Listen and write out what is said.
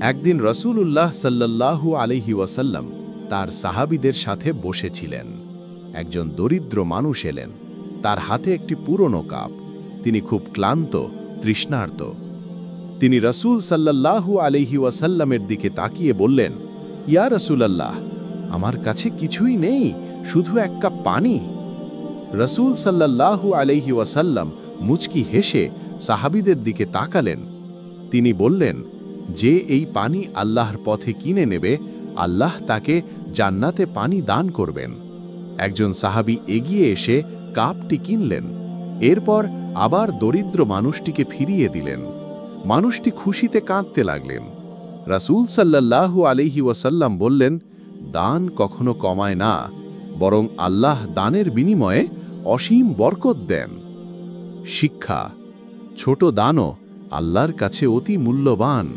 একদিন রাসূলুল্লাহ সাল্লাল্লাহু আলাইহি ওয়াসাল্লাম তার সাহাবীদের সাথে বসেছিলেন। একজন দরিদ্র মানুষ এলেন, তার হাতে একটি পুরনো কাপ। তিনি খুব ক্লান্ত, তৃষ্ণার্ত। তিনি রাসূল সাল্লাল্লাহু আলাইহি ওয়াসাল্লামের দিকে তাকিয়ে বললেন, ইয়া রাসূলাল্লাহ, আমার কাছে কিছুই নেই, শুধু এক কাপ পানি। রাসূল সাল্লাল্লাহু আলাইহি ওয়াসাল্লাম মুচকি হেসে সাহাবীদের দিকে তাকালেন। তিনি বললেন, যে এই পানি আল্লাহর পথে কিনে নেবে, আল্লাহ তাকে জান্নাতে পানি দান করবেন। একজন সাহাবী এগিয়ে এসে কাপটি কিনলেন, এরপর আবার দরিদ্র মানুষটিকে ফিরিয়ে দিলেন। মানুষটি খুশিতে কাঁদতে লাগলেন। রাসূল সাল্লাল্লাহু আলাইহি ওয়াসাল্লাম বললেন, দান কখনো কমায় না, বরং আল্লাহ দানের বিনিময়ে অসীম বরকত দেন। শিক্ষা: ছোট দানও আল্লাহর কাছে অতি মূল্যবান।